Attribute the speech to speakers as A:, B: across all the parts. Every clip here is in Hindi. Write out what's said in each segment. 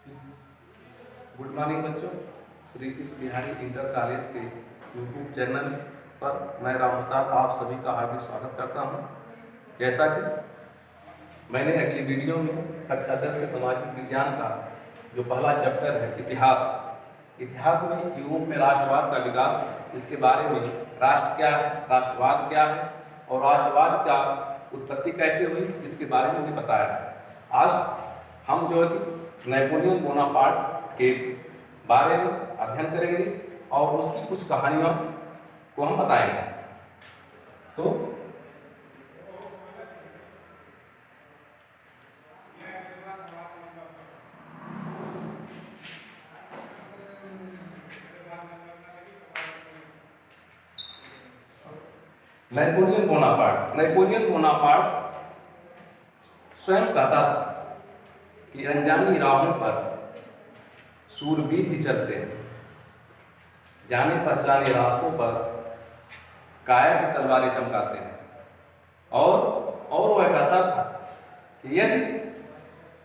A: गुड मॉर्निंग बच्चों। श्री कृष्ण बिहारी इंटर कॉलेज के यूट्यूब चैनल पर मैं राम प्रसाद आप सभी का हार्दिक स्वागत करता हूं। जैसा कि मैंने अगली वीडियो में कक्षा 10 के सामाजिक विज्ञान का जो पहला चैप्टर है इतिहास में यूरोप में राष्ट्रवाद का विकास, इसके बारे में राष्ट्र क्या है, राष्ट्रवाद क्या है और राष्ट्रवाद का उत्पत्ति कैसे हुई, इसके बारे में उन्हें बताया है। आज हम जो है कि नेपोलियन बोनापार्ट के बारे में अध्ययन करेंगे और उसकी कुछ कहानियों को हम बताएंगे। तो नेपोलियन बोनापार्ट स्वयं कहता था कि अनजानी राहों पर शूरवीर ही चलते हैं, जाने पहचाने रास्तों पर कायर की तलवारें चमकाते हैं। और वह कहता था कि यदि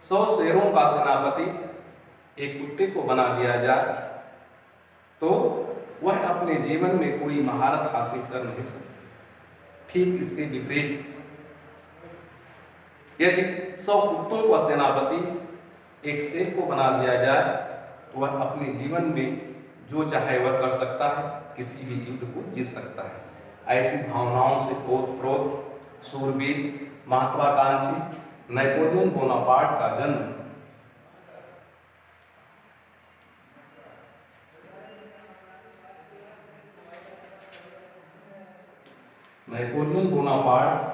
A: 100 शेरों का सेनापति एक कुत्ते को बना दिया जाए तो वह अपने जीवन में कोई महारत हासिल कर नहीं सकता। ठीक इसके विपरीत, यदि 100 कुत्तों का सेनापति एक शेर को बना दिया जाए तो वह अपने जीवन में जो चाहे वह कर सकता है, किसी भी युद्ध को जीत सकता है। ऐसी भावनाओं से ओतप्रोत शूरवीर महत्वाकांक्षी नेपोलियन बोनापार्ट का जन्म नेपोलियन बोनापार्ट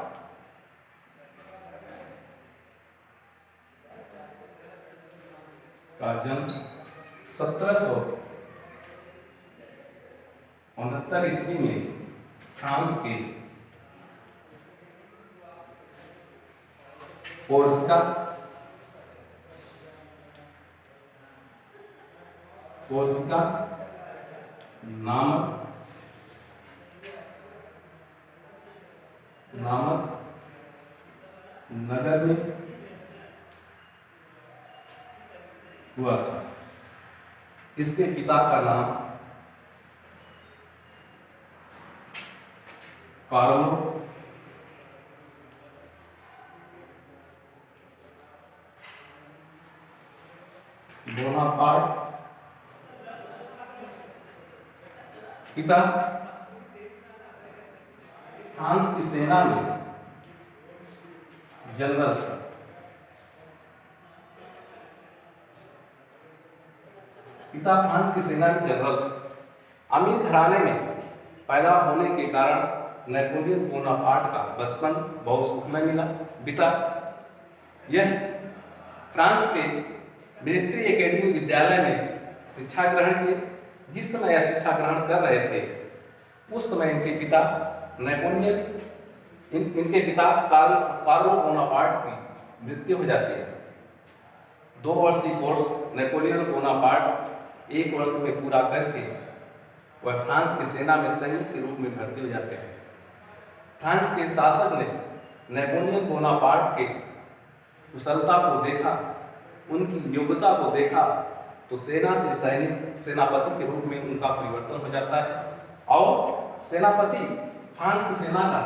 A: का जन्म 1769 ईस्वी में फ्रांस के कोर्सिका नामक नगर में हुआ था। इसके पिता का नाम कार्लो बोनापार्ट, पिता फ्रांस की सेना में जनरल था। पिता फ्रांस की सेना में जनरल थे। अमीर घराने में पैदा होने के कारण नेपोलियन बोनापार्ट का बचपन बहुत सुखमय बीता। यह फ्रांस के मिलिट्री एकेडमी विद्यालय में शिक्षा ग्रहण किए। जिस समय यह शिक्षा ग्रहण कर रहे थे उस समय इनके पिता कार्लो बोनापार्ट की मृत्यु हो जाती है। 2 वर्ष की कोर्स नेपोलियन बोनापार्ट 1 वर्ष में पूरा करके वह फ्रांस की सेना में सैनिक के रूप में भर्ती हो जाते हैं। फ्रांस के शासक ने नेपोलियन बोनापार्ट के कुशलता को देखा, उनकी योग्यता को देखा तो सेना से सेनापति के रूप में उनका परिवर्तन हो जाता है और सेनापति फ्रांस की सेना का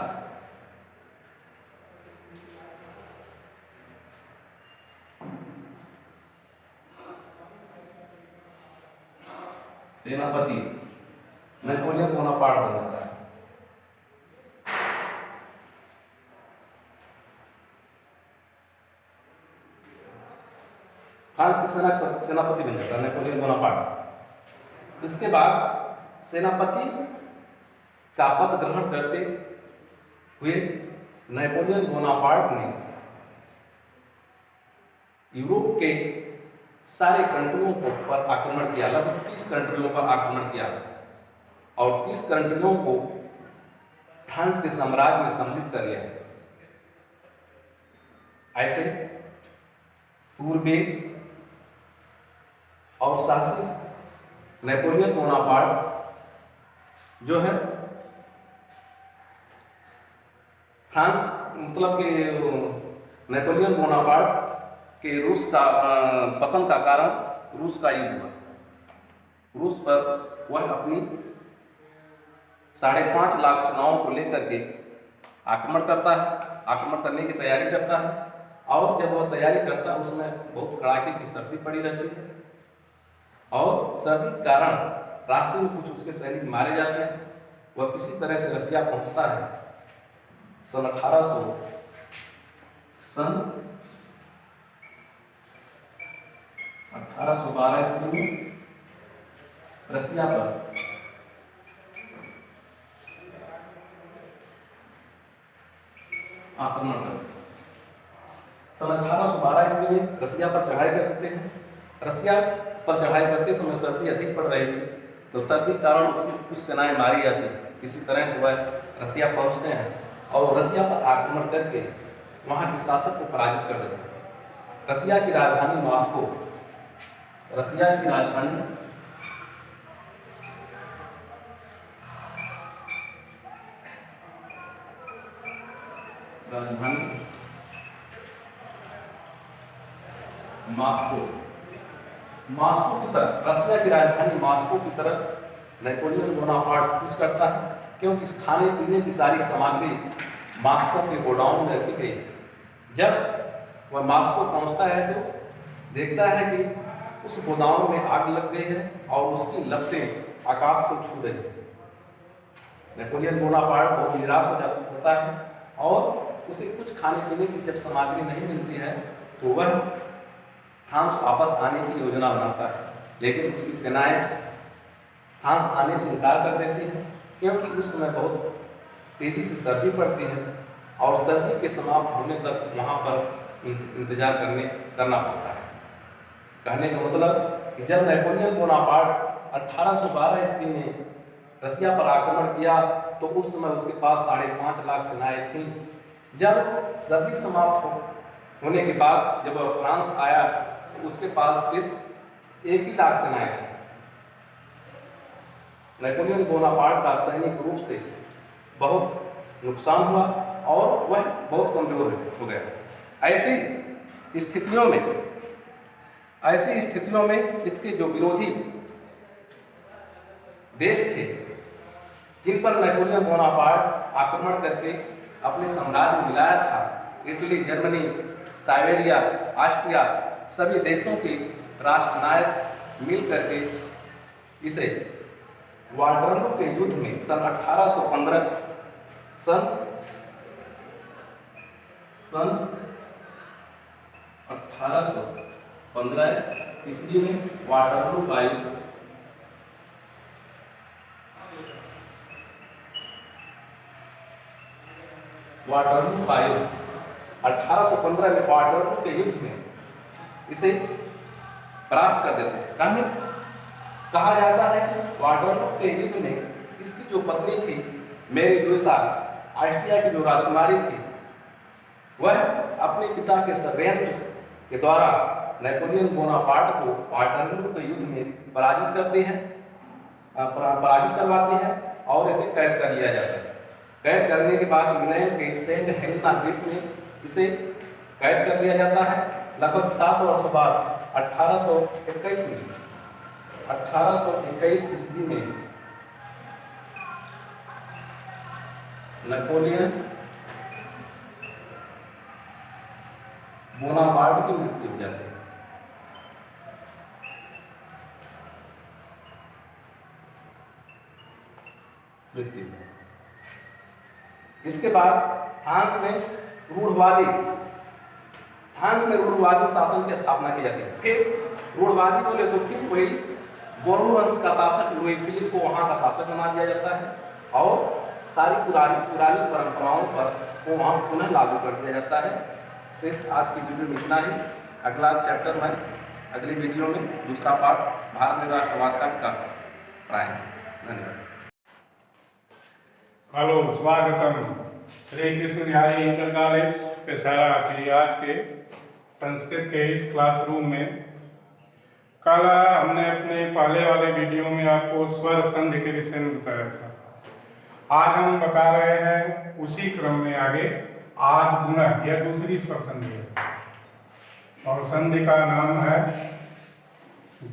A: सेनापति नेपोलियन बोनापार्ट बन जाता है। फ्रांस की सेना सेनापति बन जाता है नेपोलियन बोनापार्ट। इसके बाद सेनापति का पद ग्रहण करते हुए नेपोलियन बोनापार्ट ने यूरोप के सारे कंट्रियों पर आक्रमण किया। लगभग 30 कंट्रियों पर आक्रमण किया और 30 कंट्रियों को फ्रांस के साम्राज्य में सम्मिलित कर लिया। ऐसे शूरवीर और साहसी नेपोलियन बोनापार्ट जो है फ्रांस मतलब कि नेपोलियन बोनापार्ट कि रूस का पतन का कारण रूस का युद्ध हुआ। रूस पर वह अपनी 5.5 लाख सेनाओं को लेकर के आक्रमण करता है, आक्रमण करने की तैयारी करता है। और जब वह तैयारी करता है उसमें बहुत कड़ाके की सर्दी पड़ी रहती है और सर्दी के कारण रास्ते में कुछ उसके सैनिक मारे जाते हैं। वह किसी तरह से रसिया पहुंचता है। सन 1812 ईस्वी में रसिया पर आक्रमण करते हैं। सन 1812 ईस्वी में रसिया पर चढ़ाई कर देते हैं। रसिया पर चढ़ाई करते समय सर्दी अधिक पड़ रही थी, तो सर्दी के कारण उसकी कुछ सेनाएं मारी जाती हैं। किसी तरह से वह रसिया पहुंचते हैं और रसिया पर आक्रमण करके वहां के शासक को पराजित कर देते हैं। रसिया की राजधानी मॉस्को, रसिया की राजधानी मॉस्को की तरफ, रसिया की राजधानी मॉस्को की तरफ नेपोलियन बोनापार्ट कूच करता है, क्योंकि खाने पीने की सारी सामग्री मॉस्को के गोडाउन में रखी गई थी। जब वह मॉस्को पहुंचता है तो देखता है कि उस गोदाम में आग लग गई है और उसकी लपटें आकाश को छू रही है। नेपोलियन बोनापार्ट बहुत निराश होता है और उसे कुछ खाने पीने की जब सामग्री नहीं मिलती है तो वह फ्रांस वापस आने की योजना बनाता है, लेकिन उसकी सेनाएं फ्रांस आने से इनकार कर देती हैं, क्योंकि उस समय बहुत तेजी से सर्दी पड़ती है और सर्दी के समाप्त होने तक वहाँ पर इंतजार करना पड़ता है। कहने का मतलब कि जब नेपोलियन बोनापार्ट 1812 ईस्वी में रसिया पर आक्रमण किया तो उस समय उसके पास 5.5 लाख सेनाएं थीं। जब सर्दी समाप्त होने के बाद जब वह फ्रांस आया तो उसके पास सिर्फ 1 ही लाख सेनाएं थी। नेपोलियन बोनापार्ट का सैनिक रूप से बहुत नुकसान हुआ और वह बहुत कमजोर हो गया। ऐसी स्थितियों में इसके जो विरोधी देश थे जिन पर नेपोलियन बोनापार्ट आक्रमण करके अपने साम्राज्य मिलाया था, इटली, जर्मनी, साइबेरिया, ऑस्ट्रिया, सभी देशों के राष्ट्रनायक मिल करके इसे वाटरलू के युद्ध में सन 1815 ईस्वी में वाटरलू का युद्ध वाटरलू का युद्ध 1815 में वाटरलू के युद्ध में इसे परास्त कर देते हैं। कहा जाता है कि वाटरलू के युद्ध में इसकी जो पत्नी थी मेरी ल्यूइसा, ऑस्ट्रिया की जो राजकुमारी थी, वह अपने पिता के षड्यंत्र के द्वारा नेपोलियन बोनापार्ट को वाटरलू के युद्ध में पराजित करवाती है और इसे कैद कर लिया जाता है। कैद करने के बाद इंग्लैंड के सेंट हेलेना द्वीप में इसे कैद कर लिया जाता है। लगभग 7 वर्षों बाद 1821 ईस्वी में नेपोलियन बोनापार्ट की मृत्यु हो जाती है। इसके बाद फ्रांस में रूढ़वादी शासन की स्थापना की जाती है। फिर रूढ़वादी बोले तो फिर वही बोर्बो वंश का शासक लुई फिलिप को वहाँ का शासक बना दिया जाता है और सारी पुरानी परंपराओं पर वो वहाँ पुनः लागू कर दिया जाता है। शेष आज की वीडियो में इतना ही। अगला चैप्टर में अगली वीडियो में दूसरा पार्ट भारत में राष्ट्रवाद का विकास पढ़ाएंगे। धन्यवाद।
B: हेलो, स्वागतम श्री कृष्ण बिहारी इंटर कॉलेज पेशारा की आज के संस्कृत के इस क्लासरूम में। कल हमने अपने पहले वाले वीडियो में आपको स्वर संधि के विषय में बताया था। आज हम बता रहे हैं उसी क्रम में आगे। आज गुणः यह दूसरी स्वर संधि है। और संधि का नाम है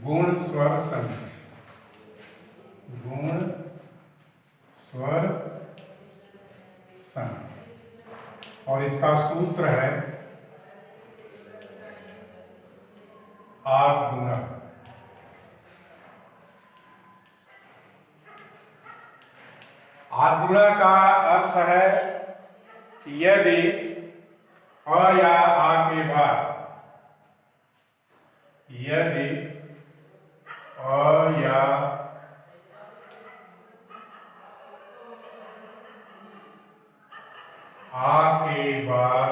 B: गुण स्वर संधि। गुण स्वर संधि और इसका सूत्र है आगुणक। आगुणक का अर्थ है यदि अ या आ के बाद, यदि अ या आ के बाद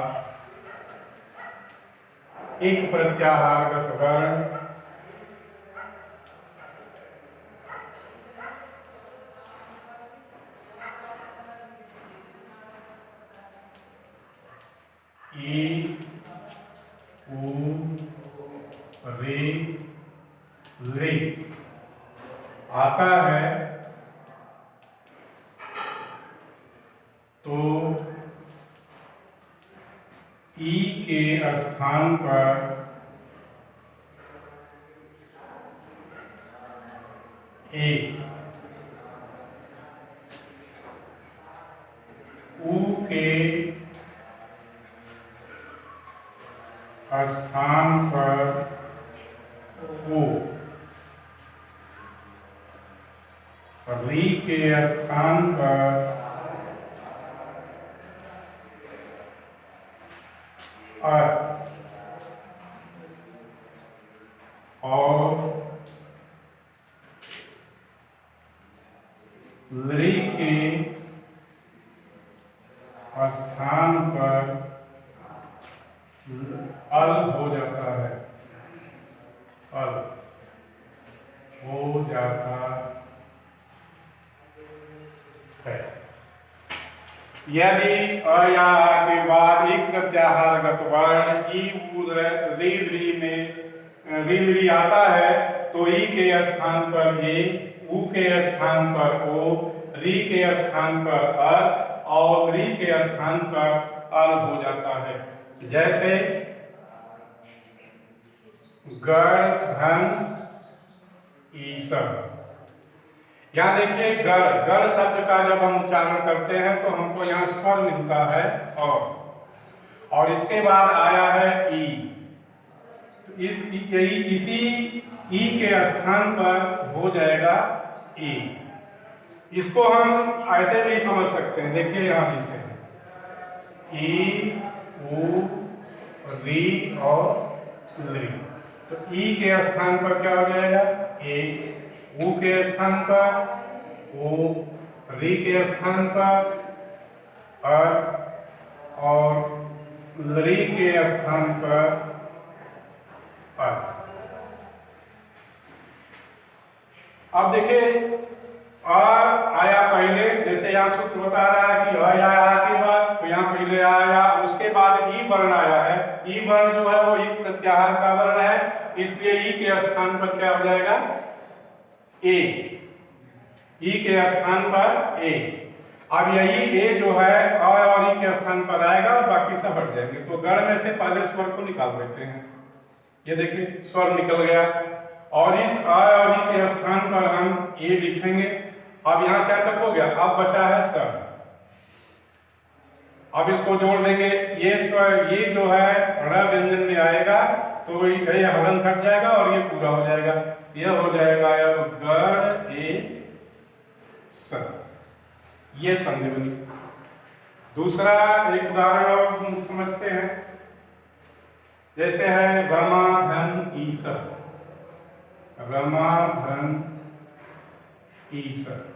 B: एक प्रत्याहारगत वर्ण ई उ रे रे आता है तो ई के स्थान पर ए, उ के स्थान पर ओ, री के स्थान पर अ और री के स्थान पर अल हो जाता है, अल हो जाता है। यदि अ या आ के बाद एक प्रत्याहारगत वर्ण ई उ री री में री आता है तो ई के स्थान पर ए, उ के स्थान पर ओ, री के स्थान पर अ और री के स्थान पर अल हो जाता है। जैसे गण धन ईश्वर। यहाँ देखिए गढ़, गढ़ शब्द का जब हम उच्चारण करते हैं तो हमको यहाँ स्वर मिलता है और इसके बाद आया है ई। इसी ई के स्थान पर हो जाएगा ई। इसको हम ऐसे भी समझ सकते हैं, देखिए यहाँ इसे ई उ री और ली, तो ई के स्थान पर क्या हो जाएगा ए, उ के स्थान पर ओ, री के स्थान पर अ और री के स्थान पर अ। अब देखिए अ आया पहले, जैसे यहाँ सूत्र बता रहा है कि अ या आ के बाद, तो यहाँ पहले आ आया, उसके बाद ई वर्ण आया है। ई वर्ण जो है वो ई प्रत्याहार का वर्ण है, इसलिए ई के स्थान पर क्या हो जाएगा ए, ई के स्थान पर ए। अब यही ए जो है अ और ई के स्थान पर आएगा और बाकी सब हट जाएंगे। तो गढ़ में से पहले स्वर को निकाल देते हैं। ये देखिए स्वर निकल गया और इस अ और ई के स्थान पर हम ए लिखेंगे। अब यहां से तक हो गया, अब बचा है स्वर। अब इसको जोड़ देंगे, ये स्वर ये जो है ड़ व्यंजन में आएगा तो ये हलन घट जाएगा और ये पूरा हो जाएगा। ये हो जाएगा गढ़ ए स, ये संधि बनी। दूसरा एक उदाहरण और समझते हैं, जैसे है रमा धन ईसर, रमा धन ईसर।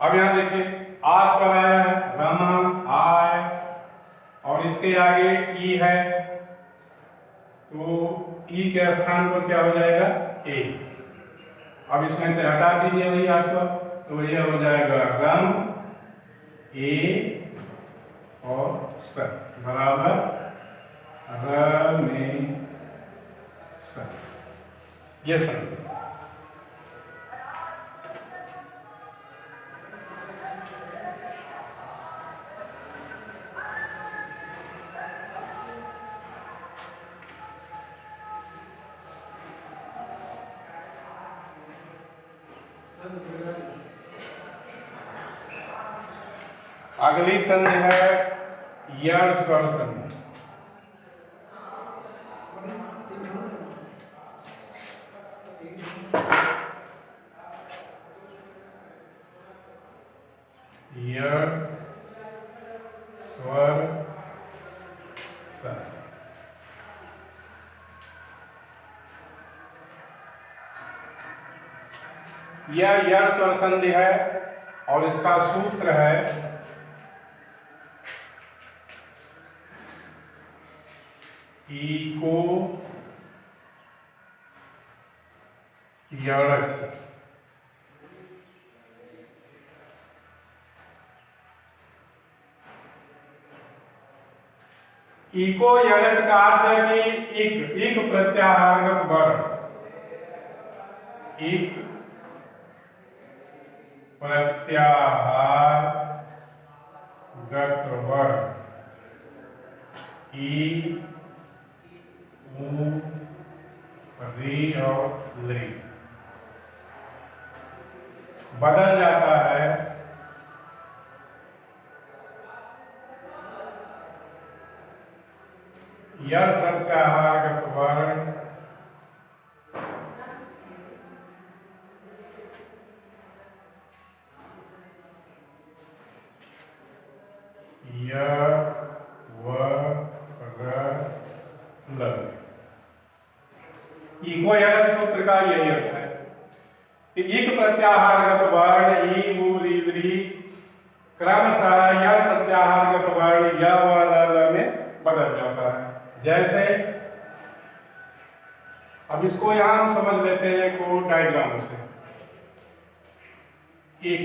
B: अब यहां देखिए आ स्वर आया है, रमा आ आया और इसके आगे ई है तो ई के स्थान पर क्या हो जाएगा ए। अब इसमें से हटा दीजिए वही आ स्वर, तो ये हो जाएगा रम ए और स बराबर र में स। ये संधि। अगली संधि है यण स्वर संधि। यण स्वर संधि। यह यण स्वर संधि है और इसका सूत्र है ईको यणक से। इको यणक का अर्थ है कि इक प्रत्याहारगत वर्ण, इक प्रत्याहारगत वर्ण, ई ऊ री और ली बदल जाता है यह प्रत्याहारगत वर्ण य व र ल। इको यणक सूत्र का यही अर्थ है कि इक प्रत्याहारगत वर्ण ई ऊ री री क्रमशः यह प्रत्याहारगत वर्ण य व र ल में बदल जाता है। जैसे अब इसको यहां हम समझ लेते हैं को डायग्राम से। इक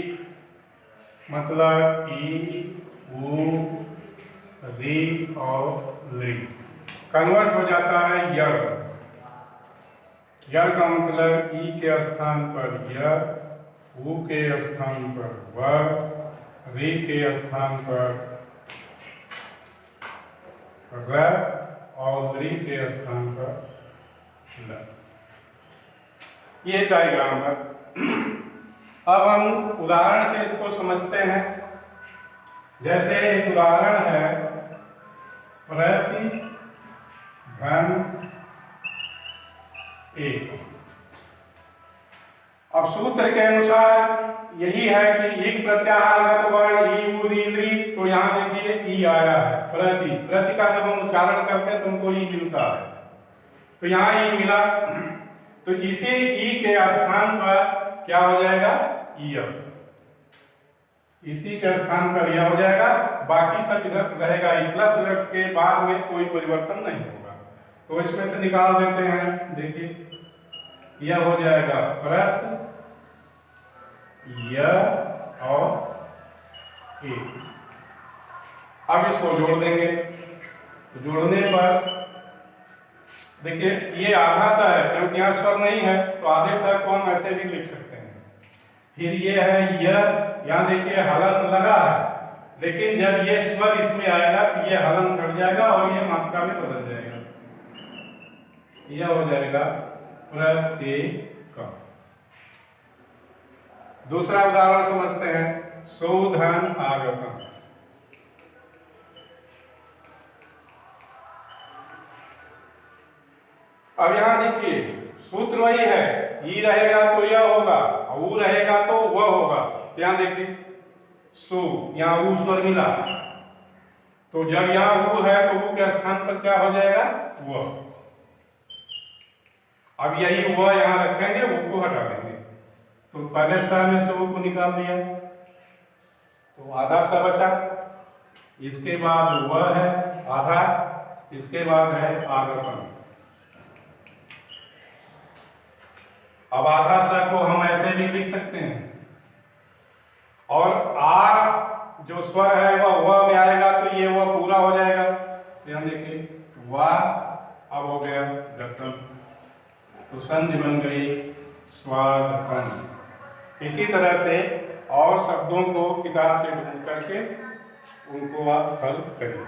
B: मतलब ई ऊ री और ली कन्वर्ट हो जाता है यण। यण का मतलब ई के स्थान पर य, ऊ के स्थान पर व, री के स्थान पर र और ली के स्थान पर ल। ये डायग्राम है। अब हम उदाहरण से इसको समझते हैं। जैसे एक उदाहरण है प्रति धन एक। अब सूत्र के अनुसार यही है कि एक प्रत्याहारगत वर्ण ई ऊ री ली, तो यहां देखिए ई आया है। प्रति का जब हम उच्चारण करते हैं तो हमको ई मिलता है, तो यहां ई मिला, तो इसी ई के स्थान पर क्या हो जाएगा य, इसी के स्थान पर यह हो जाएगा। बाकी सब इधर रहेगा ई प्लस के बाद में कोई परिवर्तन नहीं होगा। तो इसमें से निकाल देते हैं। देखिए यह हो जाएगा प्रत य और एक। अब इसको जोड़ देंगे, तो जोड़ने पर देखिए ये आधा तक है, क्योंकि यहाँ स्वर नहीं है तो आधे तक को हम ऐसे भी लिख सकते हैं। फिर ये है यहाँ देखिए हलंत लगा है, लेकिन जब ये स्वर इसमें आएगा तो ये हलंत हट जाएगा और ये मात्रा में बदल जाएगा। यह हो जाएगा प्रत्येक। दूसरा उदाहरण समझते हैं। शोधन आगतम। अब यहां देखिए सूत्र वही है, ई रहेगा तो यह होगा, ऊ रहेगा तो वह होगा। तो यहां देखिए सु, यहां ऊ स्वर मिला, तो जब यहां ऊ है तो ऊ के स्थान पर क्या हो जाएगा वह। अब यही वह यहां रखेंगे, ऊ को हटा देंगे, तो पहले स्थान में से ऊ को निकाल दिया तो आधा सा बचा। इसके बाद वह है आधा, इसके बाद है आगतम। अब आधा सा को हम ऐसे भी लिख सकते हैं, और आ जो स्वर है वह में आएगा तो ये वह पूरा हो जाएगा। तो यहाँ देखिए वाह अब हो गया गतम, तो संधि बन गई स्वागतम। इसी तरह से और शब्दों को किताब से ढूंढ करके उनको आप हल करिए।